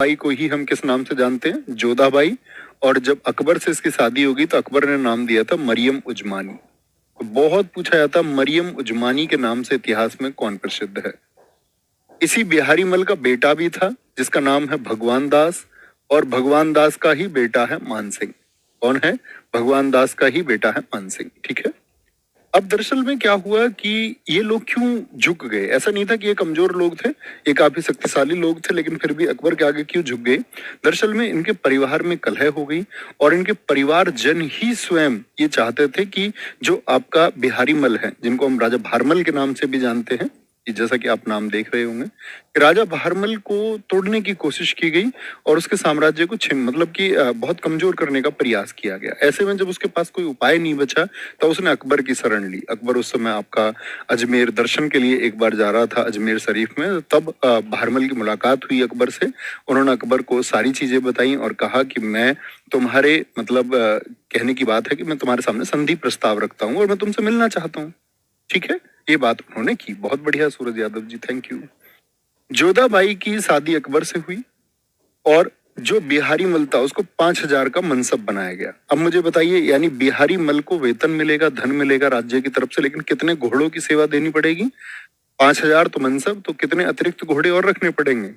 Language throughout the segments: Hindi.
बाई को ही हम किस नाम से जानते हैं? जोधाबाई। और जब अकबर से इसकी शादी होगी तो अकबर ने नाम दिया था मरियम उजमानी। तो बहुत पूछा जाता मरियम उजमानी के नाम से इतिहास में कौन प्रसिद्ध है? इसी बिहारी मल का बेटा भी था जिसका नाम है भगवान दास, और भगवान दास का ही बेटा है मान सिंह। कौन है? भगवान दास का ही बेटा है मान सिंह। ठीक है। अब दरअसल में क्या हुआ कि ये लोग क्यों झुक गए? ऐसा नहीं था कि ये कमजोर लोग थे, ये काफी शक्तिशाली लोग थे, लेकिन फिर भी अकबर के आगे क्यों झुक गए? दरअसल में इनके परिवार में कलह हो गई, और इनके परिवार जन ही स्वयं ये चाहते थे कि जो आपका बिहारी मल है, जिनको हम राजा भारमल के नाम से भी जानते हैं, कि जैसा कि आप नाम देख रहे होंगे, कि राजा भारमल को तोड़ने की कोशिश की गई और उसके साम्राज्य को छिन मतलब कि बहुत कमजोर करने का प्रयास किया गया। ऐसे में जब उसके पास कोई उपाय नहीं बचा तो उसने अकबर की शरण ली। अकबर उस समय आपका अजमेर दर्शन के लिए एक बार जा रहा था, अजमेर शरीफ में, तब भारमल की मुलाकात हुई अकबर से। उन्होंने अकबर को सारी चीजें बताई और कहा कि मैं तुम्हारे मतलब कहने की बात है कि मैं तुम्हारे सामने संधि प्रस्ताव रखता हूँ और मैं तुमसे मिलना चाहता हूँ। ठीक है, ये बात उन्होंने की। बहुत बढ़िया सूरज यादव जी, थैंक यू। जोधाबाई की शादी अकबर से हुई और जो बिहारी मल था उसको 5,000 का मनसब बनाया गया। अब मुझे बताइए, यानी बिहारी मल को वेतन मिलेगा, धन मिलेगा राज्य की तरफ से, लेकिन कितने घोड़ों की सेवा देनी पड़ेगी? 5,000 तो मनसब, तो कितने अतिरिक्त घोड़े और रखने पड़ेंगे?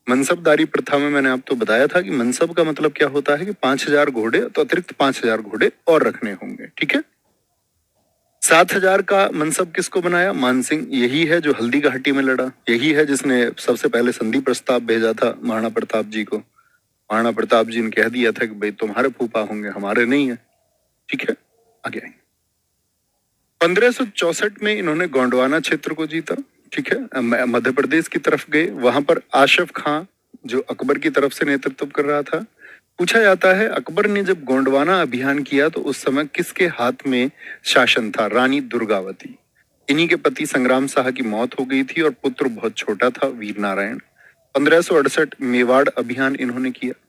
मनसबदारी प्रथा में मैंने आपको बताया था कि मनसब का मतलब क्या होता है कि 5,000 घोड़े, तो अतिरिक्त 5,000 घोड़े और रखने होंगे। ठीक है। 7,000 का मनसब किसको बनाया? मानसिंह। यही है जो हल्दी घाटी में लड़ा, यही है जिसने सबसे पहले संधि प्रस्ताव भेजा था महाराणा प्रताप जी को। महाराणा प्रताप जी ने कह दिया था कि भाई तुम्हारे फूफा होंगे, हमारे नहीं है। ठीक है, आगे आएंगे। 1564 में इन्होंने गोंडवाना क्षेत्र को जीता। ठीक है, मध्य प्रदेश की तरफ गए, वहां पर आशफ खां जो अकबर की तरफ से नेतृत्व कर रहा था। पूछा जाता है अकबर ने जब गोंडवाना अभियान किया तो उस समय किसके हाथ में शासन था? रानी दुर्गावती। इन्हीं के पति संग्राम शाह की मौत हो गई थी और पुत्र बहुत छोटा था, वीर नारायण। 1568 मेवाड़ अभियान इन्होंने किया।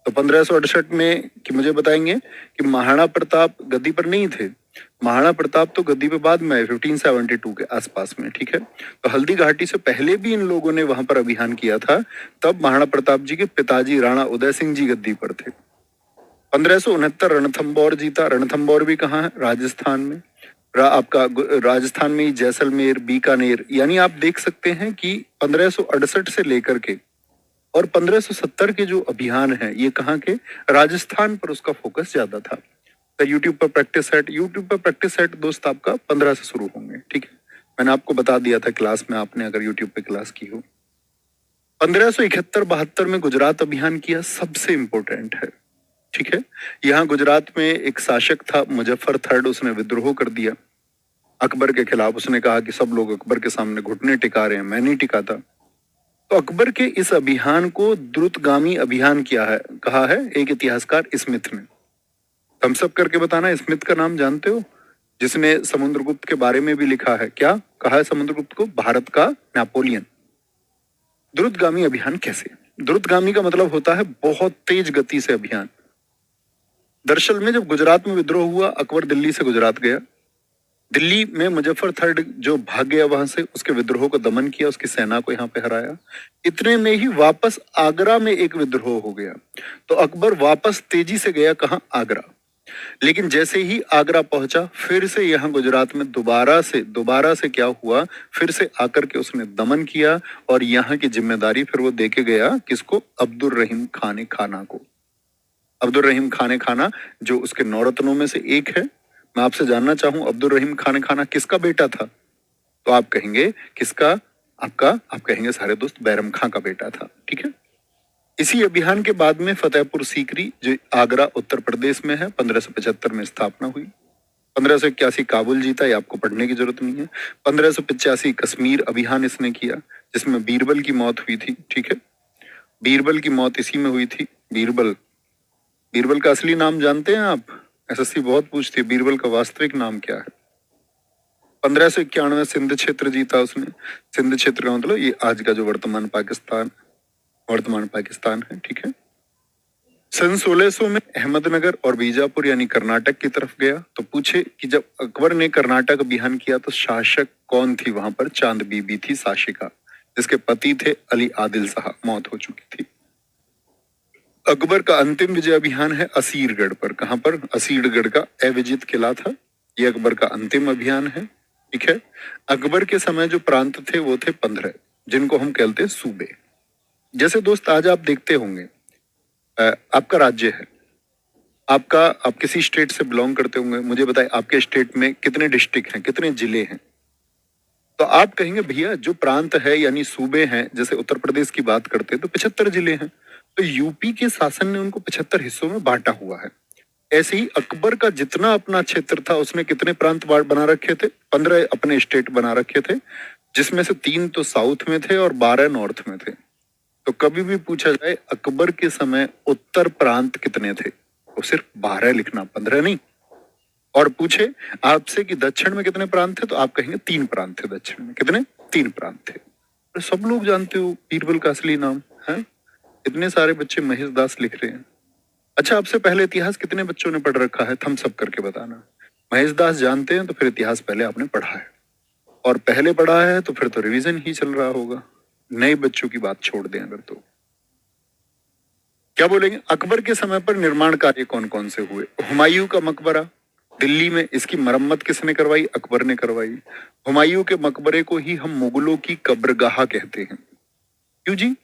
तो 1568 में कि मुझे बताएंगे कि महाराणा प्रताप गद्दी पर नहीं थे। महाराणा प्रताप तो गद्दी पे बाद में 1572 के आसपास में। ठीक है, तो हल्दी घाटी से पहले भी इन लोगों ने वहां पर अभियान किया था, तब महाराणा प्रताप जी के पिताजी राणा उदय सिंह जी गद्दी पर थे। 1569 रणथंबोर जीता। रणथंबोर भी कहाँ है? राजस्थान में। आपका राजस्थान में ही जैसलमेर, बीकानेर, यानी आप देख सकते हैं कि 1568 से लेकर के और 1570 के जो अभियान है ये कहाँ के? राजस्थान पर उसका फोकस ज्यादा था। तो यूट्यूब पर प्रैक्टिस सेट दोस्त आपका 15 से शुरू होंगे। ठीक है, मैंने आपको बता दिया था क्लास में, आपने अगर यूट्यूब पे क्लास की हो। 1571-72 में गुजरात अभियान किया, सबसे इंपॉर्टेंट है। ठीक है, यहाँ गुजरात में एक शासक था मुजफ्फर थर्ड, उसने विद्रोह कर दिया अकबर के खिलाफ। उसने कहा कि सब लोग अकबर के सामने घुटने टिका रहे हैं, मैं नहीं टिकाता। तो अकबर के इस अभियान को द्रुतगामी अभियान किया है, कहा है एक इतिहासकार स्मिथ ने। थम्स अप करके बताना, स्मिथ का नाम जानते हो? जिसने समुद्रगुप्त के बारे में भी लिखा है। क्या कहा है समुद्रगुप्त को? भारत का नेपोलियन। द्रुतगामी अभियान कैसे? द्रुतगामी का मतलब होता है बहुत तेज गति से अभियान। दरअसल में जब गुजरात में विद्रोह हुआ, अकबर दिल्ली से गुजरात गया। दिल्ली में मुजफ्फर थर्ड जो भाग गया वहां से, उसके विद्रोह को दमन किया, उसकी सेना को यहाँ पे हराया। इतने में ही वापस आगरा में एक विद्रोह हो गया, तो अकबर वापस तेजी से गया कहाँ? आगरा। लेकिन जैसे ही आगरा पहुंचा, फिर से यहाँ गुजरात में दोबारा से क्या हुआ? फिर से आकर के उसने दमन किया और यहाँ की जिम्मेदारी फिर वो देके गया किसको? अब्दुल रहीम खान खाना को। अब्दुल रहीम खान खाना जो उसके नौरत्नों में से एक है। मैं आपसे जानना चाहूं अब्दुल रहीम खान खाना किसका बेटा था? तो आप कहेंगे किसका? आप कहेंगे सारे दोस्त बैरम खां का बेटा था। ठीक है। इसी अभियान के बाद में फतेहपुर सीकरी जो आगरा उत्तर प्रदेश में है, 1575 में स्थापना हुई। 1581 काबुल जीता, ये आपको पढ़ने की जरूरत नहीं है। 1585 कश्मीर अभियान इसने किया, जिसमें बीरबल की मौत हुई थी। ठीक है, बीरबल की मौत इसी में हुई थी। बीरबल, बीरबल का असली नाम जानते हैं आप? एसएससी बहुत पूछती है, बीरबल का वास्तविक नाम क्या है? 1591 सिंध क्षेत्र जीता उसने। सिंध क्षेत्र का मतलब ये आज का जो वर्तमान पाकिस्तान है। ठीक है। सन 1600 में अहमदनगर और बीजापुर यानी कर्नाटक की तरफ गया। तो पूछे कि जब अकबर ने कर्नाटक अभियान किया तो शासक कौन थी वहां पर? चांद बीबी थी शासिका, जिसके पति थे अली आदिल शाह, मौत हो चुकी थी। अकबर का अंतिम विजय अभियान है असीरगढ़ पर। कहां पर? असीरगढ़ का अविजित किला था, ये अकबर का अंतिम अभियान है। ठीक है। अकबर के समय जो प्रांत थे वो थे 15, जिनको हम कहते हैं सूबे। जैसे दोस्त आज आप देखते होंगे, आपका राज्य है, आप किसी स्टेट से बिलोंग करते होंगे, मुझे बताएं आपके स्टेट में कितने डिस्ट्रिक्ट हैं, कितने जिले हैं? तो आप कहेंगे भैया जो प्रांत है यानी सूबे हैं, जैसे उत्तर प्रदेश की बात करते हैं तो 75 जिले हैं। तो यूपी के शासन ने उनको 75 हिस्सों में बांटा हुआ है। ऐसे ही अकबर का जितना अपना क्षेत्र था उसने कितने प्रांत बना रखे थे? 15 अपने स्टेट बना रखे थे, जिसमें से 3 तो साउथ में थे और 12 नॉर्थ में थे। तो कभी भी पूछा जाए अकबर के समय उत्तर प्रांत कितने थे, तो सिर्फ 12 लिखना, 15 नहीं। और पूछे आपसे कि दक्षिण में कितने प्रांत थे, तो आप कहेंगे 3 प्रांत थे दक्षिण में। कितने? 3 प्रांत थे। तो सब लोग जानते हो बीरबल का असली नाम है। इतने सारे बच्चे महेश दास लिख रहे हैं। अच्छा, आपसे पहले इतिहास कितने बच्चों ने पढ़ रखा है? थम्स अप करके बताना। महेश दास जानते हैं तो फिर इतिहास पहले आपने पढ़ा है, और पहले पढ़ा है तो फिर तो रिवीजन ही चल रहा होगा। नए बच्चों की बात छोड़ दें अगर तो। क्या बोलेंगे? अकबर के समय पर निर्माण कार्य कौन कौन से हुए? हुमायूं का मकबरा दिल्ली में, इसकी मरम्मत किसने करवाई? अकबर ने करवाई। हुमायूं के मकबरे को ही हम मुगलों की कब्रगाह कहते हैं। क्यों जी?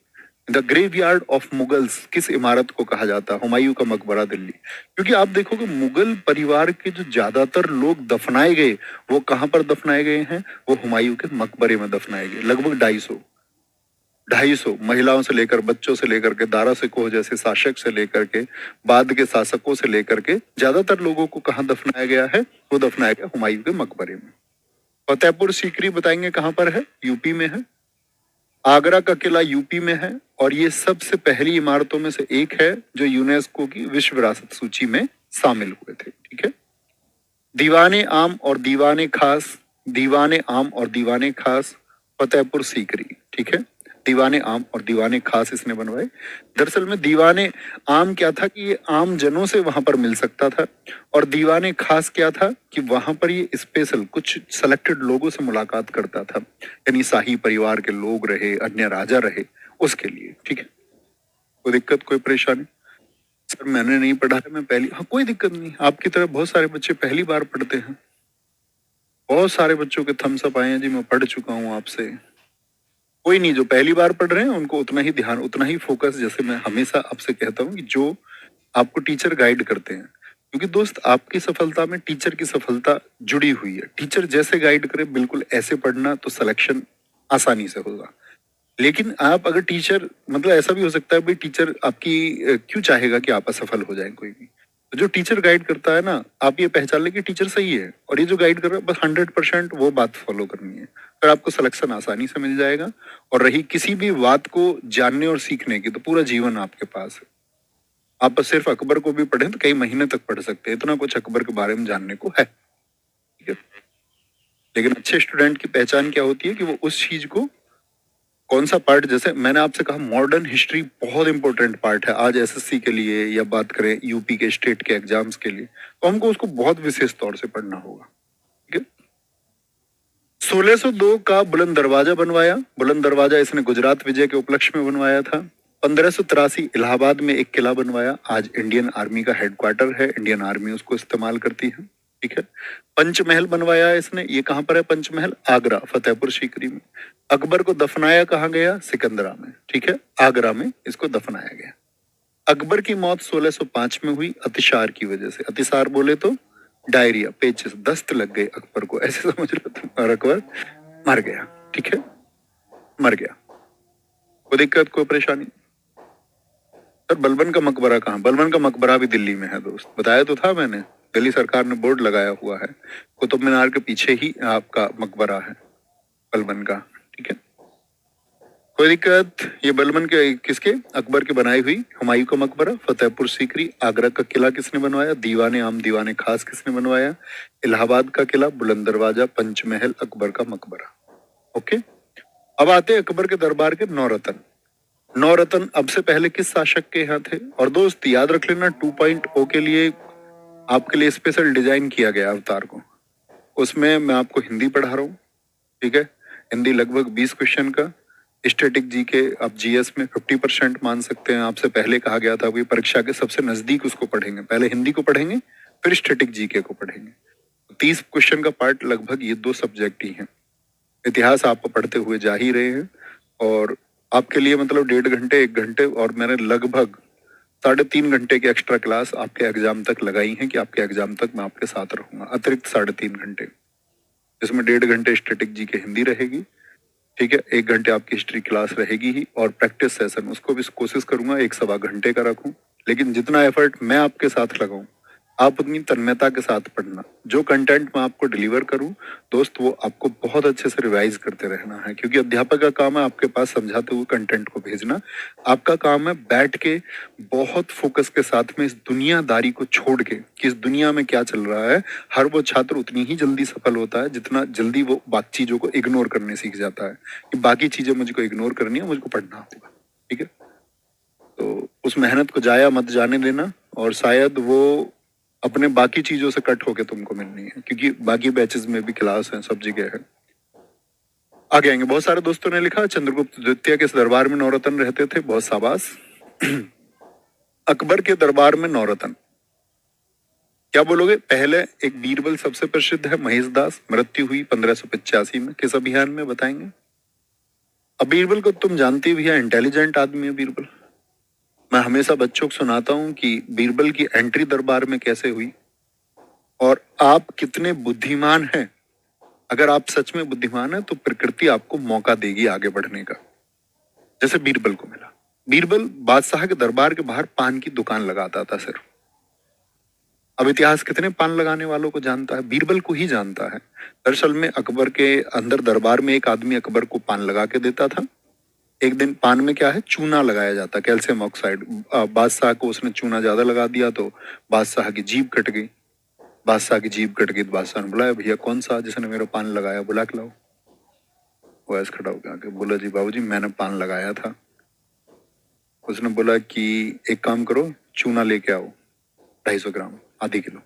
द ग्रेवयार्ड ऑफ मुगल्स किस इमारत को कहा जाता है? हुमायूं का मकबरा दिल्ली। क्योंकि आप देखोगे मुगल परिवार के जो ज्यादातर लोग दफनाए गए वो कहां पर दफनाए गए हैं? वो हुमायूं के मकबरे में दफनाए गए। लगभग 250 महिलाओं से लेकर, बच्चों से लेकर के, दारा सिकोह जैसे शासक से लेकर के, बाद के शासकों से लेकर के ज्यादातर लोगों को कहां दफनाया गया है? वो दफनाया गया हुमायूं के मकबरे में। फतेहपुर सीकरी बताएंगे कहां पर है? यूपी में है। आगरा का किला यूपी में है, और ये सबसे पहली इमारतों में से एक है जो यूनेस्को की विश्व विरासत सूची में शामिल हुए थे। ठीक है। दीवाने आम और दीवाने खास, दीवाने आम और दीवाने खास फतेहपुर सीकरी। ठीक है। दीवाने आम और दीवाने खास इसने बनवाए। दरअसल में दीवाने आम क्या था कि ये आम जनों से वहां पर मिल सकता था, और दीवाने खास क्या था कि वहां पर ये स्पेशल कुछ सेलेक्टेड लोगों से मुलाकात करता था, यानी शाही परिवार के लोग रहे, अन्य राजा रहे, उसके लिए। ठीक है। कोई दिक्कत, कोई परेशानी? सर मैंने नहीं पढ़ा है, मैं पहली, हाँ कोई दिक्कत नहीं, आपकी तरह बहुत सारे बच्चे पहली बार पढ़ते हैं। बहुत सारे बच्चों के थम्स अप आए हैं जी, मैं पढ़ चुका हूँ आपसे। कोई नहीं, जो पहली बार पढ़ रहे हैं उनको उतना ही ध्यान, उतना ही फोकस, जैसे मैं हमेशा आपसे कहता हूँ कि जो आपको टीचर गाइड करते हैं, क्योंकि दोस्त आपकी सफलता में टीचर की सफलता जुड़ी हुई है। टीचर जैसे गाइड करे बिल्कुल ऐसे पढ़ना, तो सिलेक्शन आसानी से होगा। लेकिन आप अगर टीचर, मतलब ऐसा भी हो सकता है भाई टीचर आपकी क्यों चाहेगा कि आप असफल हो जाए कोई भी। तो जो टीचर गाइड करता है ना, आप ये पहचान लें कि टीचर सही है, और ये जो गाइड कर रहा है बस 100% वो बात फॉलो करनी है, फिर आपको सिलेक्शन आसानी से मिल जाएगा। और रही किसी भी बात को जानने और सीखने की, तो पूरा जीवन आपके पास है। आप बस सिर्फ अकबर को भी पढ़ें तो कई महीने तक पढ़ सकते हैं, इतना कुछ अकबर के बारे में जानने को है। ठीक है। लेकिन अच्छे स्टूडेंट की पहचान क्या होती है कि वो उस चीज को, कौन सा पार्ट, जैसे मैंने आपसे कहा मॉडर्न हिस्ट्री बहुत इंपॉर्टेंट पार्ट है आज एसएससी के लिए, या बात करें यूपी के स्टेट के एग्जाम्स के लिए, तो हमको उसको बहुत विशेष तौर से पढ़ना होगा। ठीक है। 1602 का बुलंद दरवाजा बनवाया। बुलंद दरवाजा इसने गुजरात विजय के उपलक्ष्य में बनवाया था। 1583 इलाहाबाद में एक किला बनवाया, आज इंडियन आर्मी का हेडक्वार्टर है, इंडियन आर्मी उसको इस्तेमाल करती है। ठीक है। पंचमहल बनवाया इसने, ये कहां पर है पंचमहल? आगरा, फतेहपुर सीकरी में। अकबर को दफनाया कहां गया? सिकंदरा में। ठीक है। आगरा में इसको दफनाया गया। अकबर की मौत 1605 में हुई अतिसार की वजह से। अतिसार बोले तो डायरिया, पेचिस, दस्त लग गए अकबर को, ऐसे समझ लो तुम, और अकबर मर गया। ठीक है। मर गया। कोई दिक्कत, कोई परेशानी? सर बलबन का मकबरा कहाँ? बलबन का मकबरा भी दिल्ली में है दोस्त, बताया तो था मैंने, दिल्ली सरकार ने बोर्ड लगाया हुआ है, कुतुब मीनार के पीछे ही आपका मकबरा है बलबन का। ठीक है। कोई दिक्कत? ये बलबन के किसके? अकबर की बनाई हुई हुमायूं का मकबरा, फतेहपुर सीकरी। आगरा का किला किसने बनवाया? दीवाने आम दीवाने खास किसने बनवाया? इलाहाबाद का किला, बुलंद दरवाजा, पंचमहल, अकबर का मकबरा। ओके। अब आते हैं अकबर के दरबार के 9 रत्न। 9 रत्न अब से पहले किस शासक के यहाँ थे? और दोस्त याद रख लेना 2.0 के लिए आपके लिए स्पेशल डिजाइन किया गया अवतार को, उसमें मैं आपको हिंदी पढ़ा रहा हूँ। ठीक है। हिंदी लगभग 20 क्वेश्चन का, स्टैटिक जी के आप जीएस में 50% मान सकते हैं। आपसे पहले कहा गया था कि परीक्षा के सबसे नजदीक उसको पढ़ेंगे, पहले हिंदी को पढ़ेंगे फिर स्टैटिक जीके को पढ़ेंगे। 30 क्वेश्चन का पार्ट लगभग ये 2 सब्जेक्ट ही हैं। इतिहास आप पढ़ते हुए जा ही रहे हैं और आपके लिए मतलब 1.5 घंटे 1 घंटे और मैंने लगभग 3.5 घंटे की एक्स्ट्रा क्लास आपके एग्जाम तक लगाई है कि आपके एग्जाम तक मैं आपके साथ रहूंगा, अतिरिक्त 3.5 घंटे, जिसमें 1.5 घंटे स्टैटिक जी के हिंदी रहेगी, ठीक है, 1 घंटे आपकी हिस्ट्री क्लास रहेगी ही और प्रैक्टिस सेशन उसको भी कोशिश करूंगा 1 सवा घंटे का रखूं। लेकिन जितना एफर्ट मैं आपके साथ लगाऊं आप उतनी तन्मयता के साथ पढ़ना। जो कंटेंट मैं आपको डिलीवर करूं दोस्त वो आपको बहुत अच्छे से रिवाइज करते रहना है, क्योंकि अध्यापक का काम है आपके पास समझाते हुए कंटेंट को भेजना। आपका काम है बैठ के बहुत फोकस के साथ में इस दुनियादारी को छोड़ के कि इस दुनिया में क्या चल रहा है। हर वो छात्र उतनी ही जल्दी सफल होता है जितना जल्दी वो बाकी चीजों को इग्नोर करने सीख जाता है कि बाकी चीजें मुझको इग्नोर करनी है, मुझको पढ़ना होगा, ठीक है। तो उस मेहनत को जाया मत जाने देना और शायद वो अपने बाकी चीजों से कट होके तुमको मिलनी है, क्योंकि बाकी बैचेस में भी क्लास है, सब जगह है। आगे आएंगे। बहुत सारे दोस्तों ने लिखा चंद्रगुप्त द्वितीय के दरबार में नौरत्न रहते थे, बहुत शाबाश। अकबर के दरबार में नौरत्न, क्या बोलोगे? पहले एक बीरबल सबसे प्रसिद्ध है, महेशदास, मृत्यु हुई 1585 में, किस अभियान में बताएंगे? अब बीरबल को तुम जानते भी है, इंटेलिजेंट आदमी है बीरबल। मैं हमेशा बच्चों को सुनाता हूं कि बीरबल की एंट्री दरबार में कैसे हुई और आप कितने बुद्धिमान हैं। अगर आप सच में बुद्धिमान हैं तो प्रकृति आपको मौका देगी आगे बढ़ने का, जैसे बीरबल को मिला। बीरबल बादशाह के दरबार के बाहर पान की दुकान लगाता था सिर्फ। अब इतिहास कितने पान लगाने वालों को जानता है? बीरबल को ही जानता है। दरअसल में अकबर के अंदर दरबार में एक आदमी अकबर को पान लगा के देता था। एक दिन पान में क्या है, चूना लगाया जाता, कैल्शियम ऑक्साइड। बादशाह को उसने चूना ज्यादा लगा दिया तो बादशाह की जीभ कट गई। बादशाह की जीभ कट गई तो बादशाह ने बुलाया, भैया कौन सा जिसने मेरा पान लगाया, बुला के लाओ। वो ऐसे खड़ा हो गया, बोला जी बाबूजी मैंने पान लगाया था। उसने बोला कि एक काम करो, चूना लेके आओ 250 ग्राम, आधी किलो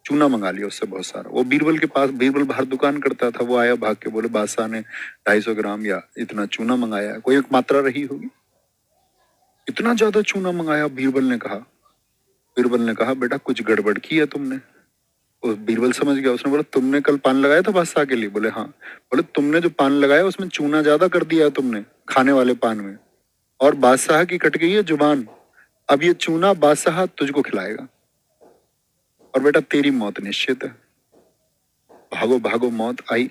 चूना मंगा लिया उससे बहुत सारा। वो बीरबल के पास, बीरबल बाहर दुकान करता था, वो आया भाग के, बोले बादशाह ने 250 ग्राम या इतना चूना मंगाया, कोई एक मात्रा रही होगी, इतना ज्यादा चूना मंगाया। बीरबल ने कहा बेटा कुछ गड़बड़ की है तुमने। बीरबल समझ गया, उसने बोला तुमने कल पान लगाया था बादशाह के लिए? बोले हाँ। बोले तुमने जो पान लगाया उसमें चूना ज्यादा कर दिया है तुमने खाने वाले पान में, और बादशाह की कट गई है जुबान। अब ये चूना बादशाह तुझको खिलाएगा और बेटा तेरी मौत निश्चित है। भागो भागो, मौत आई।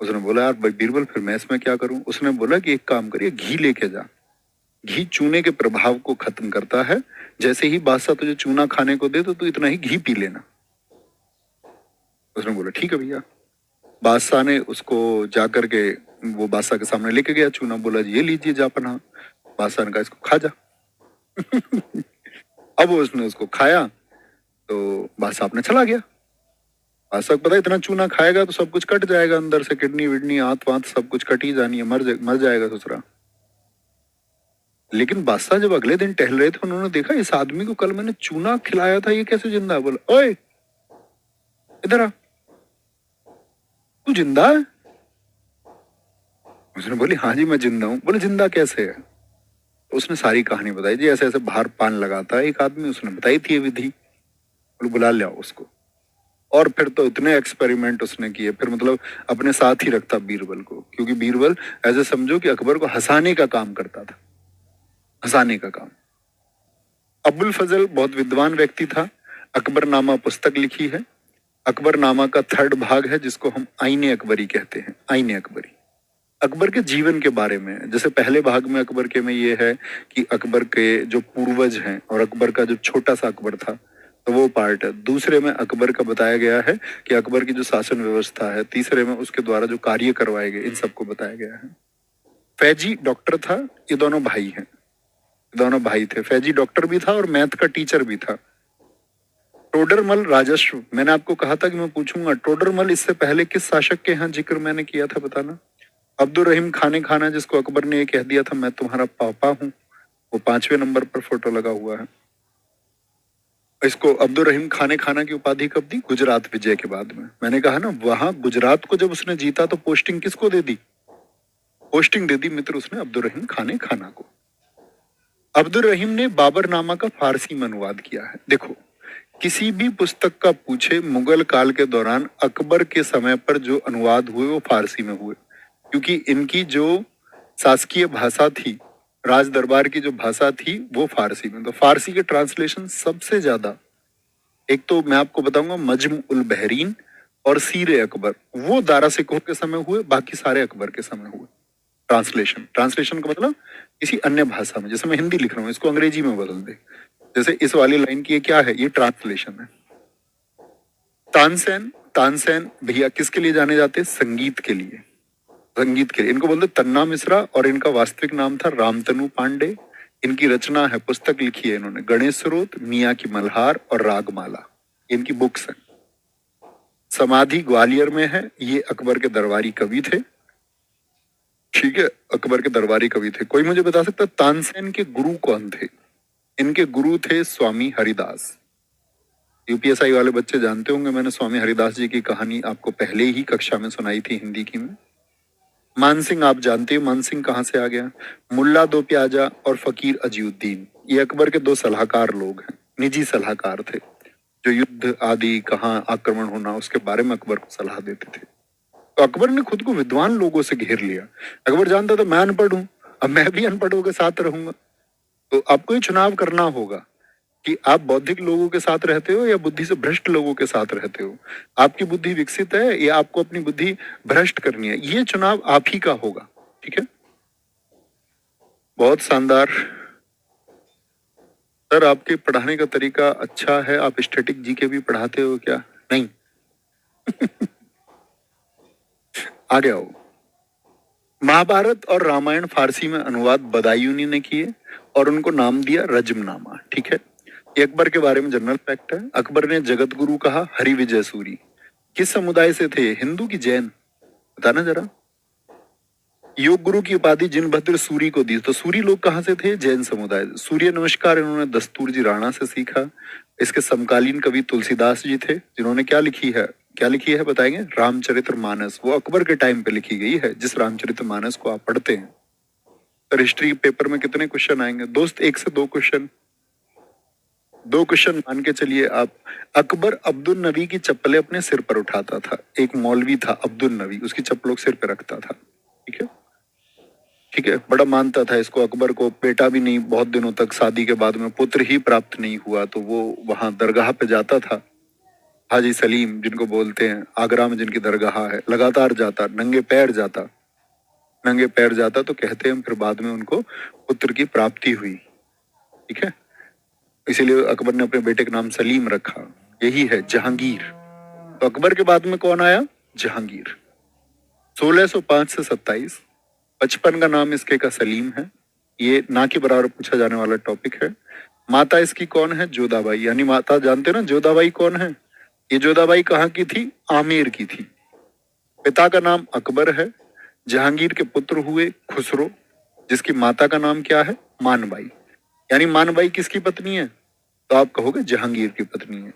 उसने बोला यार बीरबल फिर मैं इसमें क्या करूं? उसने बोला कि एक काम करिए, घी लेके जा, घी चूने के प्रभाव को खत्म करता है। जैसे ही बादशाह तुझे चूना खाने को दे तो तू इतना ही घी पी लेना। उसने बोला ठीक है भैया। बादशाह ने उसको जाकर के, वो बादशाह के सामने लेके गया चूना, बोला ये लीजिए जापना। बादशाह ने कहा इसको खा जा। अब उसने उसको खाया तो बादशाह अपने चला गया। बादशाह को पता है इतना चूना खाएगा तो सब कुछ कट जाएगा अंदर से, किडनी विडनी आंत वांत सब कुछ कट ही जानी है, मर जाएगा दूसरा। लेकिन बादशाह जब अगले दिन टहल रहे थे उन्होंने देखा इस आदमी को कल मैंने चूना खिलाया था, ये कैसे जिंदा है? बोला ओए इधर आ, तू जिंदा है? उसने बोली हाँ जी मैं जिंदा हूँ। बोले जिंदा कैसे है? उसने सारी कहानी बताई, जी ऐसे ऐसे बाहर पान लगाता है एक आदमी, उसने बताई थी ये विधि। बोले बुला ले आओ उसको। और फिर तो इतने एक्सपेरिमेंट उसने किए, फिर मतलब अपने साथ ही रखता बीरबल को, क्योंकि बीरबल ऐसे समझो कि अकबर को हंसाने का काम करता था, हंसाने का काम। अबुल फजल बहुत विद्वान व्यक्ति था, अकबरनामा पुस्तक लिखी है। अकबरनामा का 3rd भाग है जिसको हम आईने अकबरी कहते हैं, आईने अकबरी। अकबर के जीवन के बारे में, जैसे पहले भाग में अकबर के में ये है कि अकबर के जो पूर्वज हैं और अकबर का जो छोटा सा अकबर था, तो वो पार्ट है। दूसरे में अकबर का बताया गया है कि अकबर की जो शासन व्यवस्था है। तीसरे में उसके द्वारा जो कार्य करवाए गए इन सबको बताया गया है। फैजी डॉक्टर था, ये दोनों भाई हैं, दोनों भाई थे। फैजी डॉक्टर भी था और मैथ का टीचर भी था। टोडरमल राजस्व, मैंने आपको कहा था कि मैं पूछूंगा टोडरमल इससे पहले किस शासक के यहाँ जिक्र मैंने किया था, बताना। अब्दुल रहीम खाने खाना, जिसको अकबर ने ये कह दिया था मैं तुम्हारा पापा हूं, वो 5वें नंबर पर फोटो लगा हुआ है। इसको अब्दुल रहीम खाने खाना की उपाधि कब दी? गुजरात विजय के बाद में। मैंने कहा ना वहां गुजरात को जब उसने जीता तो पोस्टिंग किसको दे दी? पोस्टिंग दे दी मित्र उसने अब्दुल रहीम खाने खाना को। अब्दुल रहीम ने बाबरनामा का फारसी में अनुवाद किया है। देखो, किसी भी पुस्तक का पूछे मुगल काल के दौरान अकबर के समय पर जो अनुवाद हुए वो फारसी में हुए, क्योंकि इनकी जो शासकीय भाषा थी, राज दरबार की जो भाषा थी वो फारसी में। तो फारसी के ट्रांसलेशन सबसे ज्यादा, एक तो मैं आपको बताऊंगा मजम उल बहरीन और सीरे अकबर, वो दारा सिकोह के समय हुए, बाकी सारे अकबर के समय हुए। ट्रांसलेशन, ट्रांसलेशन का मतलब किसी अन्य भाषा में, जैसे मैं हिंदी लिख रहा हूँ इसको अंग्रेजी में बदल दे, जैसे इस वाली लाइन की ये क्या है, ये ट्रांसलेशन है। तानसेन, तानसेन भैया किसके लिए जाने जाते हैं? संगीत के लिए, संगीत के लिए। इनको बोलते तन्ना मिश्रा और इनका वास्तविक नाम था रामतनु पांडे। इनकी रचना है, पुस्तक लिखी है इन्होंने, गणेश स्रोत, मियाँ की मल्हार और रागमाला, इनकी बुक्स हैं। समाधि ग्वालियर में है। ये अकबर के दरबारी कवि थे, ठीक है, अकबर के दरबारी कवि थे। कोई मुझे बता सकता तानसेन के गुरु कौन थे? इनके गुरु थे स्वामी हरिदास। यूपीएसआई वाले बच्चे जानते होंगे, मैंने स्वामी हरिदास जी की कहानी आपको पहले ही कक्षा में सुनाई थी हिंदी की में। मानसिंह आप जानते हो, मानसिंह कहाँ से आ गया? मुल्ला दो प्याजा और फकीर अजीउद्दीन, ये अकबर के दो सलाहकार लोग हैं, निजी सलाहकार थे, जो युद्ध आदि कहाँ आक्रमण होना उसके बारे में अकबर को सलाह देते थे। तो अकबर ने खुद को विद्वान लोगों से घेर लिया। अकबर जानता था मैं अनपढ़ हूं, अब मैं भी अनपढ़ों के साथ रहूंगा। तो आपको ये चुनाव करना होगा कि आप बौद्धिक लोगों के साथ रहते हो या बुद्धि से भ्रष्ट लोगों के साथ रहते हो। आपकी बुद्धि विकसित है या आपको अपनी बुद्धि भ्रष्ट करनी है, ये चुनाव आप ही का होगा। ठीक है, बहुत शानदार सर। आपके पढ़ाने का तरीका अच्छा है। आप स्टैटिक जीके भी पढ़ाते हो क्या? नहीं आ गया हो। महाभारत और रामायण फारसी में अनुवाद बदायूनी ने किए और उनको नाम दिया रजमनामा। ठीक है, ये अकबर के बारे में जनरल फैक्ट है। अकबर ने जगत गुरु कहा हरि विजय सूरी। किस समुदाय से थे? हिंदू की जैन? बताना जरा। योग गुरु की उपाधि जिनभद्र सूरी को दी, तो सूरी लोग कहाँ से थे? जैन समुदाय। सूर्य नमस्कार इन्होंने दस्तूर जी राणा से सीखा। इसके समकालीन कवि तुलसीदास जी थे, जिन्होंने क्या लिखी है, क्या लिखी है बताएंगे? रामचरितमानस। वो अकबर के टाइम पे लिखी गई है, जिस रामचरितमानस को आप पढ़ते हैं। तो हिस्ट्री पेपर में कितने क्वेश्चन आएंगे दोस्त? 1 से 2 क्वेश्चन, 2 क्वेश्चन मान के चलिए आप। अकबर अब्दुल नबी की चप्पलें अपने सिर पर उठाता था। एक मौलवी था अब्दुल नबी, उसकी चप्पलों को सिर पर रखता था। ठीक है, ठीक है, बड़ा मानता था इसको। अकबर को बेटा भी नहीं, बहुत दिनों तक शादी के बाद में पुत्र ही प्राप्त नहीं हुआ, तो वो वहां दरगाह पे जाता था। हाजी सलीम जिनको बोलते हैं, आगरा में जिनकी दरगाह है, लगातार जाता, नंगे पैर जाता, नंगे पैर जाता। तो कहते हैं फिर बाद में उनको पुत्र की प्राप्ति हुई। ठीक है, इसीलिए अकबर ने अपने बेटे का नाम सलीम रखा। यही है जहांगीर। तो अकबर के बाद में कौन आया? जहांगीर। 1605 से 27। 55 का नाम इसके का सलीम है। ये ना के बराबर पूछा जाने वाला टॉपिक है। माता इसकी कौन है? जोधाबाई। यानी माता जानते ना जोधाबाई कौन है? ये जोधाबाई कहाँ की थी? आमेर की थी। पिता का नाम अकबर है। जहांगीर के पुत्र हुए खुसरो, जिसकी माता का नाम क्या है? मानबाई। यानी मानबाई किसकी पत्नी है? तो आप कहोगे जहांगीर की पत्नी है।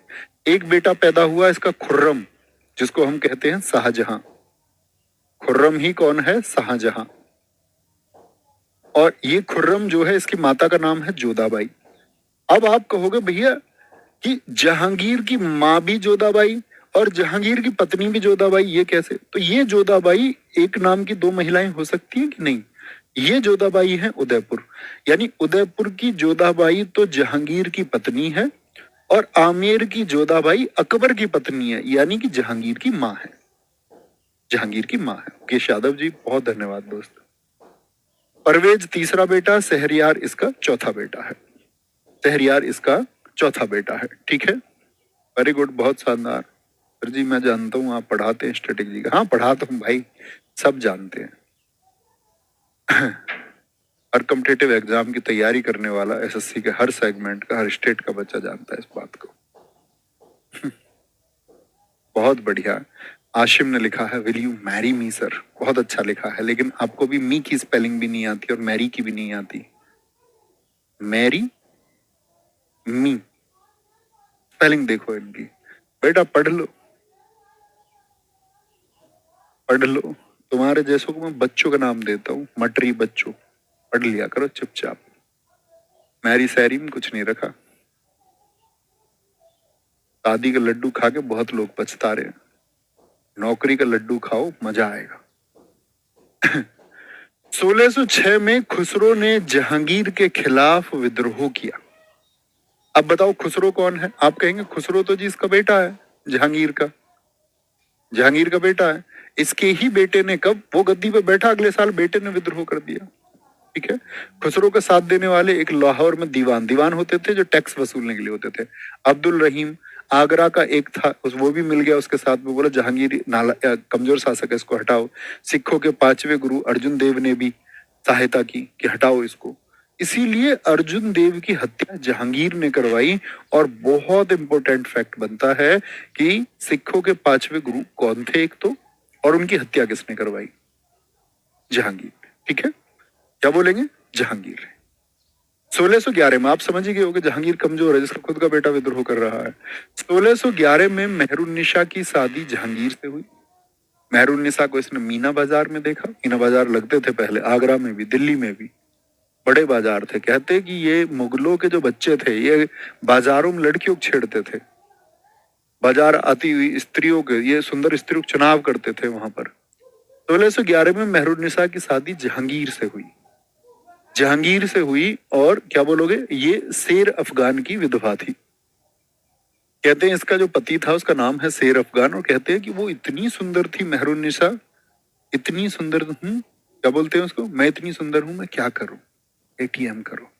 एक बेटा पैदा हुआ इसका खुर्रम, जिसको हम कहते हैं शाहजहां। खुर्रम ही कौन है? शाहजहां। और ये खुर्रम जो है इसकी माता का नाम है जोधाबाई। अब आप कहोगे भैया कि जहांगीर की माँ भी जोधाबाई और जहांगीर की पत्नी भी जोधाबाई, ये कैसे? तो ये जोधाबाई एक नाम की 2 महिलाएं हो सकती हैं कि नहीं? ये जोधाबाई है उदयपुर, यानी उदयपुर की जोधाबाई तो जहांगीर की पत्नी है और आमेर की जोधाबाई अकबर की पत्नी है, यानी कि जहांगीर की माँ है। जहांगीर की माँ है। मुकेश यादव जी बहुत धन्यवाद दोस्त। परवेज तीसरा बेटा, शहरयार इसका चौथा बेटा है। शहरयार इसका चौथा बेटा है। ठीक है, वेरी गुड, बहुत शानदार। सर जी मैं जानता हूँ आप पढ़ाते हैं स्ट्रेटेजी का। हाँ पढ़ाता हूँ भाई, सब जानते हैं। हर कॉम्पिटिटिव एग्जाम की तैयारी करने वाला एसएससी के हर सेगमेंट का, हर स्टेट का बच्चा जानता है इस बात को। बहुत बढ़िया। आशिम ने लिखा है will you marry me sir, बहुत अच्छा लिखा है, लेकिन आपको भी मी की स्पेलिंग भी नहीं आती और मैरी की भी नहीं आती। मैरी मी स्पेलिंग देखो इनकी, बेटा पढ़ लो, पढ़ लो तुम्हारे जैसों को मैं बच्चों का नाम देता हूँ, मटरी बच्चों, पढ़ लिया करो चुपचाप। मैरी सैरी में कुछ नहीं रखा। शादी का लड्डू खा के बहुत लोग पछता रहे हैं, नौकरी का लड्डू खाओ, मजा आएगा। 1606 में खुसरो ने जहांगीर के खिलाफ विद्रोह किया। अब बताओ खुसरो कौन है? आप कहेंगे खुसरो तो जी इसका बेटा है, जहांगीर का, जहांगीर का बेटा है। इसके ही बेटे ने, कब वो गद्दी पे बैठा अगले साल बेटे ने विद्रोह कर दिया। ठीक है। खुसरो का साथ देने वाले एक लाहौर में दीवान, दीवान होते थे जो टैक्स वसूलने के लिए होते थे, अब्दुल रहीम। आगरा का एक था, वो भी मिल गया उसके साथ में, बोला जहांगीर नाला कमजोर शासक है, इसको हटाओ। सिखों के 5वें गुरु अर्जुन देव ने भी सहायता की कि हटाओ इसको। इसीलिए अर्जुन देव की हत्या जहांगीर ने करवाई। और बहुत इंपॉर्टेंट फैक्ट बनता है कि सिखों के 5वें गुरु कौन थे एक तो, और उनकी हत्या किसने करवाई? जहांगीर। ठीक है, क्या बोलेंगे? जहांगीर। 1611 में आप समझ ही गए होंगे जहांगीर कमजोर है, जिसका खुद का बेटा विद्रोह कर रहा है। 1611 में मेहरुन्निसा की शादी जहांगीर से हुई। मेहरुन्निसा को इसने मीना बाजार में देखा। मीना बाजार लगते थे पहले, आगरा में भी, दिल्ली में भी बड़े बाजार थे। कहते कि ये मुगलों के जो बच्चे थे, ये बाजारों में लड़कियों को छेड़ते थे। बाजार आती हुई स्त्रियों के, ये सुंदर स्त्रियों को चुनाव करते थे वहां पर। 1611 में मेहरुन्निसा की शादी जहांगीर से हुई। जहांगीर से हुई, और क्या बोलोगे, ये शेर अफगान की विधवा थी। कहते हैं इसका जो पति था उसका नाम है शेर अफगान, और कहते हैं कि वो इतनी सुंदर थी मेहरुन्निसा, इतनी सुंदर हूँ, क्या बोलते हैं उसको, मैं इतनी सुंदर हूं, मैं क्या करूं, एटीएम करो।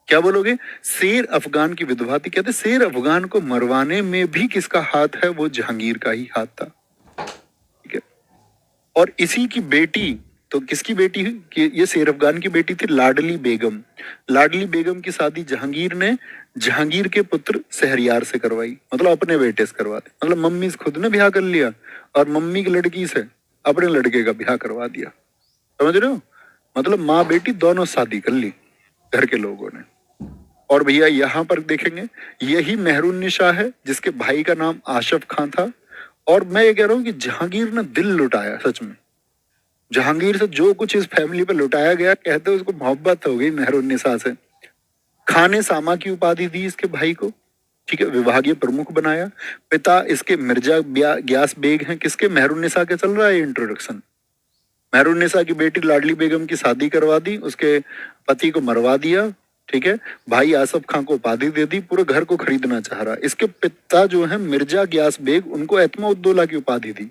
क्या बोलोगे? शेर अफगान की विधवा थी। कहते शेर अफगान को मरवाने में भी किसका हाथ है? वो जहांगीर का ही हाथ था। ठीक है। और इसी की बेटी, तो किसकी बेटी है कि ये शेर अफगान की बेटी थी, लाडली बेगम। लाडली बेगम की शादी जहांगीर ने जहांगीर के पुत्र शहरयार से करवाई, मतलब अपने बेटे से करवा दी। मतलब मम्मी से खुद ने ब्याह कर लिया और मम्मी की लड़की से अपने लड़के का ब्याह करवा दिया। समझ रहे हो? मतलब माँ बेटी दोनों शादी कर ली घर के लोगों ने। और भैया यहाँ पर देखेंगे, यही मेहरुन्निसा है जिसके भाई का नाम आशफ खां था। और मैं ये कह रहा हूँ कि जहांगीर ने दिल लुटाया सच में। जहांगीर से जो कुछ इस फैमिली पे लुटाया गया, कहते उसको मोहब्बत हो गई मेहरुन्निसा से। खां ने सामा की उपाधि दी इसके भाई को। ठीक है, विभागीय प्रमुख बनाया। पिता इसके मिर्जा ग्यास बेग हैं। किसके? मेहरुन्निसा के। चल रहा है इंट्रोडक्शन। मेहरुन्निसा की बेटी लाडली बेगम की शादी करवा दी, उसके पति को मरवा दिया। ठीक है, भाई आसफ खां को उपाधि दे दी, पूरे घर को खरीदना चाह रहा। इसके पिता जो है मिर्जा ग्यास बेग, उनको एतमा उद्दौला की उपाधि दी।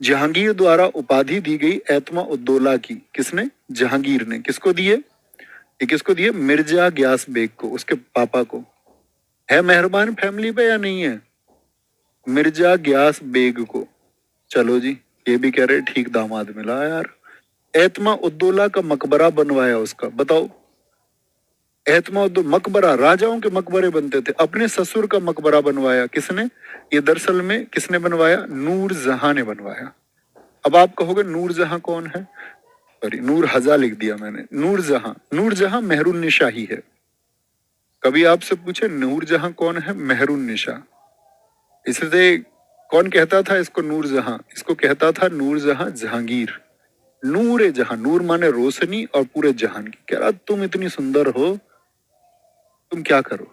जहांगीर द्वारा उपाधि दी गई एतमा उद्दौला की। किसने? जहांगीर ने। किसको दिए? ये किसको दिए? मिर्जा ग्यास बेग को, उसके पापा को। है मेहरबान फैमिली पे या नहीं है? मिर्जा ग्यास बेग को। चलो जी, ये भी कह रहे ठीक दामाद मिला यार। एतमा उद्दौला का मकबरा बनवाया उसका। बताओ, एतमा उद्दौला मकबरा, राजाओं के मकबरे बनते थे। अपने ससुर का मकबरा बनवाया। किसने? ये दरअसल में किसने बनवाया? नूर जहां ने बनवाया। अब आप कहोगे नूर जहां कौन है? सॉरी, नूर हजा लिख दिया मैंने। नूर जहां, नूर जहां मेहरुन्निसा ही है। कभी आपसे पूछे नूर जहां कौन है? मेहरुन्निसा। इससे कौन कहता था इसको नूर जहां? इसको कहता था नूर जहां जहांगीर। नूर ए जहां, नूर माने रोशनी और पूरे जहान की। कह रहा तुम इतनी सुंदर हो, तुम क्या करो?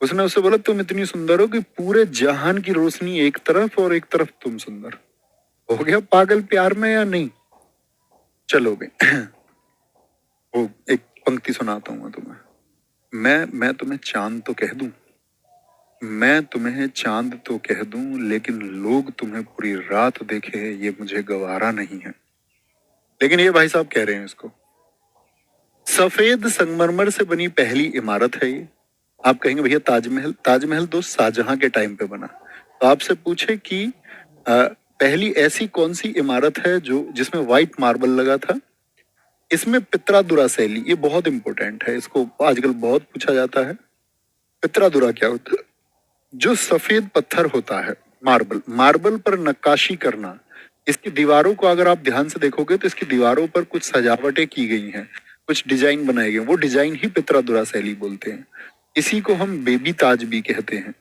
उसने उससे बोला तुम इतनी सुंदर हो कि पूरे जहान की रोशनी एक तरफ और एक तरफ तुम सुंदर। हो गया पागल प्यार में या नहीं? चलोगे। वो एक पंक्ति सुनाता हूं मैं तुम्हें। मैं तुम्हें चांद तो कह दूं, मैं तुम्हें चांद तो कह दूं, लेकिन लोग तुम्हें पूरी रात देखे ये मुझे गवारा नहीं है। लेकिन ये भाई साहब कह रहे हैं इसको। सफेद संगमरमर से बनी पहली इमारत है ये। आप कहेंगे भैया ताजमहल, ताजमहल तो शाहजहां के टाइम पे बना। तो आपसे पूछे कि पहली ऐसी कौन सी इमारत है जो जिसमें व्हाइट मार्बल लगा था? इसमें पित्रादुरा शैली, ये बहुत इंपॉर्टेंट है, इसको आजकल बहुत पूछा जाता है। पित्रादुरा क्या होता है? जो सफेद पत्थर होता है, मार्बल, मार्बल पर नक्काशी करना। इसकी दीवारों को अगर आप ध्यान से देखोगे तो इसकी दीवारों पर कुछ सजावटें की गई हैं, कुछ डिजाइन बनाए गए, वो डिजाइन ही पित्रादुरा शैली बोलते हैं। इसी को हम बेबी ताज भी कहते हैं,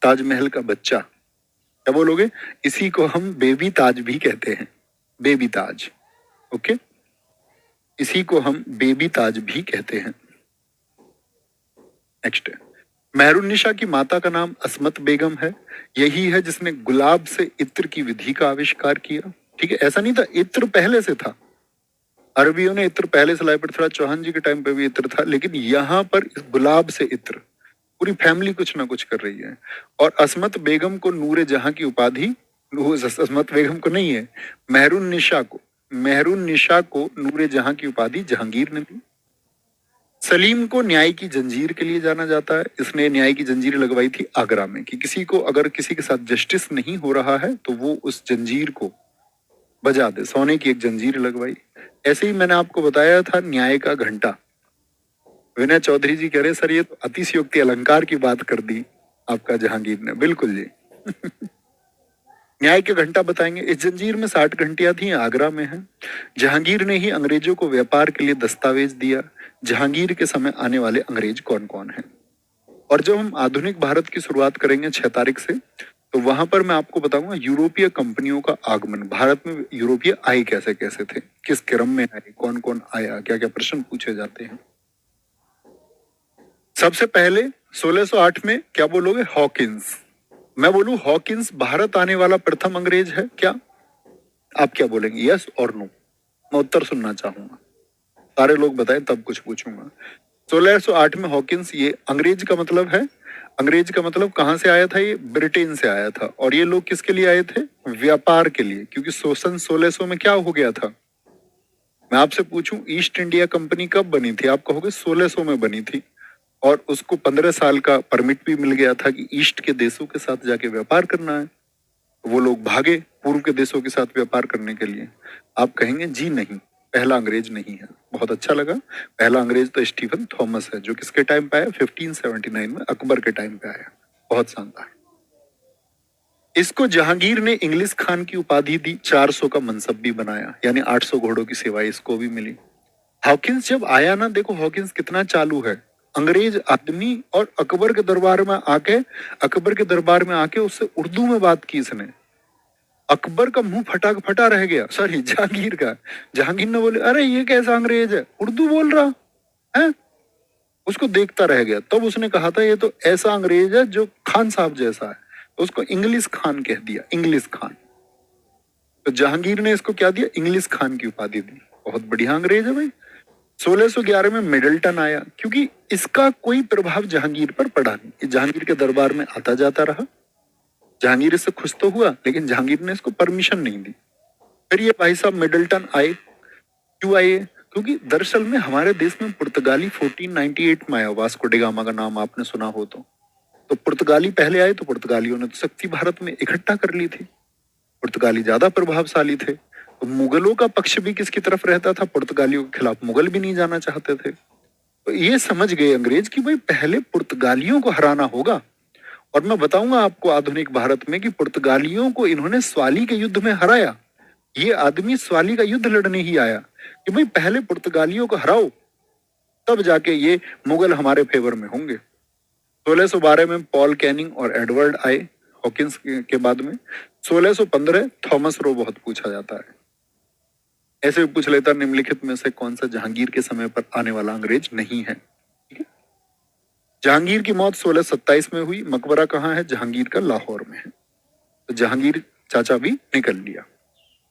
ताजमहल का बच्चा। क्या बोलोगे? इसी को हम बेबी ताज भी कहते हैं। बेबी ताज। ओके, इसी को हम बेबी ताज भी कहते हैं। नेक्स्ट है, मेहरुन्निसा की माता का नाम असमत बेगम है। यही है जिसने गुलाब से इत्र की विधि का आविष्कार किया। ठीक है, ऐसा नहीं था, इत्र पहले से था। अरबियों ने इत्र पहले से लाए, पृथ्वीराज चौहान जी के टाइम पे भी इत्र था, लेकिन यहाँ पर इस गुलाब से इत्र पूरी फैमिली कुछ ना कुछ कर रही है। और असमत बेगम को नूरे जहां की उपाधि, वो असमत बेगम को नहीं है, मेहरुन्निसा को नूरे जहां की उपाधि जहांगीर ने दी। सलीम को न्याय की जंजीर के लिए जाना जाता है। इसने न्याय की जंजीर लगवाई थी आगरा में, कि किसी को अगर किसी के साथ जस्टिस नहीं हो रहा है तो वो उस जंजीर को बजा दे। सोने की एक जंजीर लगवाई। ऐसे ही मैंने आपको बताया था न्याय का घंटा। विनय चौधरी जी कह रहे सर ये तो अतिशयोक्ति अलंकार की बात कर दी आपका जहांगीर ने। बिल्कुल जी। न्याय के घंटा बताएंगे। इस जंजीर में 60 घंटियां थी, आगरा में है। जहांगीर ने ही अंग्रेजों को व्यापार के लिए दस्तावेज दिया। जहांगीर के समय आने वाले अंग्रेज कौन कौन हैं। और जब हम आधुनिक भारत की शुरुआत करेंगे 6 तारीख से, तो वहां पर मैं आपको बताऊंगा यूरोपीय कंपनियों का आगमन। भारत में यूरोपीय आए कैसे कैसे थे, किस क्रम में आए, कौन कौन आया, क्या क्या प्रश्न पूछे जाते हैं। सबसे पहले 1608 में क्या बोलोगे, हॉकिंस। मैं बोलूं हॉकिंस भारत आने वाला प्रथम अंग्रेज है क्या, आप क्या बोलेंगे, यस और नो। मैं उत्तर सुनना चाहूंगा, सारे लोग बताएं तब कुछ पूछूंगा। 1608 में हॉकिंस, ये अंग्रेज का मतलब है, अंग्रेज का मतलब कहां से आया था, ये ब्रिटेन से आया था। और ये लोग किसके लिए आए थे, व्यापार के लिए। क्योंकि सन 1600 में क्या हो गया था, मैं आपसे पूछूं ईस्ट इंडिया कंपनी कब बनी थी, आप कहोगे 1600 में बनी थी। और उसको 15 साल का परमिट भी मिल गया था कि ईस्ट के देशों के साथ जाके व्यापार करना है। वो लोग भागे पूर्व के देशों के साथ व्यापार करने के लिए। आप कहेंगे जी नहीं, पहला अंग्रेज नहीं है। बहुत अच्छा लगा। पहला अंग्रेज तो स्टीफन थॉमस है, जो किसके टाइम पे आया, 1579 में अकबर के टाइम पे आया। बहुत शानदार। इसको जहांगीर ने इंग्लिश खान की उपाधि दी, 400 का मनसब भी बनाया, यानी 800 घोड़ों की सेवाएं इसको भी मिली। हॉकिंस जब आया ना, देखो हॉकिंस कितना चालू है, अंग्रेज आदमी, और अकबर के दरबार में आके, अकबर के दरबार में आके उससे उर्दू में बात की इसने। अकबर का मुंह फटा फटा रह गया, सॉरी जहांगीर का। जहांगीर ने बोले अरे ये कैसा अंग्रेज है, उर्दू बोल रहा है। उसको देखता रह गया। तब उसने कहा था ये तो ऐसा अंग्रेज है जो खान साहब जैसा है। तो उसको इंग्लिश खान कह दिया, इंग्लिश खान। तो जहांगीर ने इसको क्या दिया, इंग्लिश खान की उपाधि दी। बहुत बढ़िया अंग्रेज है भाई। 1611 में मिडल्टन आया, क्योंकि इसका कोई प्रभाव जहांगीर पर पड़ा नहीं। जहांगीर के दरबार में आता जाता रहा, जहांगीर इससे खुश तो हुआ, लेकिन जहांगीर ने इसको परमिशन नहीं दी। फिर ये भाई साहब मिडल्टन आए। क्यों आए, क्योंकि दरअसल में हमारे देश में पुर्तगाली 1498 में आया। वास्को डी गामा का नाम आपने सुना हो तो पुर्तगाली पहले आए, तो पुर्तगालियों ने तो शक्ति भारत में इकट्ठा कर ली थी। पुर्तगाली ज्यादा प्रभावशाली थे। तो मुगलों का पक्ष भी किसकी तरफ रहता था, पुर्तगालियों के खिलाफ। मुगल भी नहीं जाना चाहते थे। तो ये समझ गए अंग्रेज कि भाई पहले पुर्तगालियों को हराना होगा। और मैं बताऊंगा आपको आधुनिक भारत में कि पुर्तगालियों को इन्होंने स्वाली के युद्ध में हराया। ये आदमी स्वाली का युद्ध लड़ने ही आया कि भाई पहले पुर्तगालियों को हराओ, तब जाके ये मुगल हमारे फेवर में होंगे। 1612 में पॉल कैनिंग और एडवर्ड आए हॉकिंस के बाद में। 1615 थॉमस रो बहुत पूछा जाता है। ऐसे भी पूछ लेता निम्नलिखित में से कौन सा जहांगीर के समय पर आने वाला अंग्रेज नहीं है। ठीक है? जहांगीर की मौत 1627 में हुई। मकबरा कहाँ है, जहांगीर का लाहौर में है। तो जहांगीर चाचा भी निकल लिया।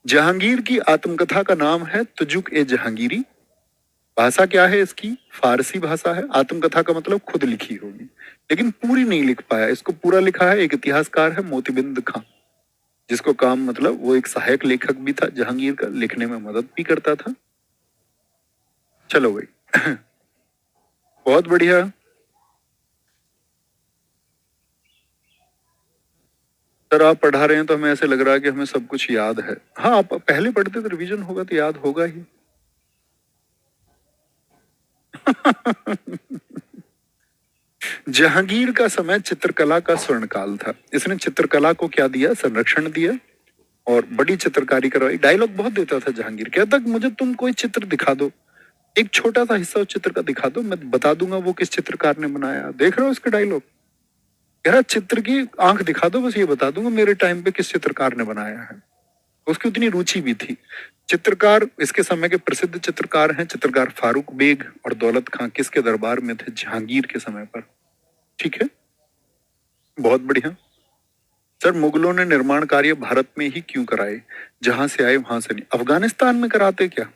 जहांगीर की आत्मकथा का नाम है तुजुक ए जहांगीरी। भाषा क्या है इसकी, फारसी भाषा है। आत्मकथा का मतलब खुद लिखी होगी, लेकिन पूरी नहीं लिख पाया। इसको पूरा लिखा है एक इतिहासकार है मोतीबिंद खां, जिसको काम मतलब वो एक सहायक लेखक भी था जहांगीर का, लिखने में मदद भी करता था। चलो भाई बहुत बढ़िया। सर आप पढ़ा रहे हैं तो हमें ऐसे लग रहा है कि हमें सब कुछ याद है। हाँ आप पहले पढ़ते तो रिवीजन होगा तो याद होगा ही। जहांगीर का समय चित्रकला का स्वर्णकाल था। इसने चित्रकला को क्या दिया, संरक्षण दिया और बड़ी चित्रकारी करवाई। डायलॉग बहुत देता था जहांगीर, कहता कि मुझे तुम कोई चित्र दिखा दो, एक छोटा सा हिस्सा उस चित्र का दिखा दो, मैं बता दूंगा वो किस चित्रकार ने बनाया। देख रहे हो इसके डायलॉग, कह रहा चित्र की आंख दिखा दो, बस ये बता दूंगा मेरे टाइम पे किस चित्रकार ने बनाया है। उसकी उतनी रुचि भी थी। चित्रकार, इसके समय के प्रसिद्ध चित्रकार हैं चित्रकार फारूक बेग और दौलत खां, किसके दरबार में थे? जहांगीर के समय पर। ठीक है, बहुत बढ़िया। सर, मुगलों ने निर्माण कार्य भारत में ही क्यों कराए? जहां से आए वहां से नहीं। अफगानिस्तान में कराते क्या?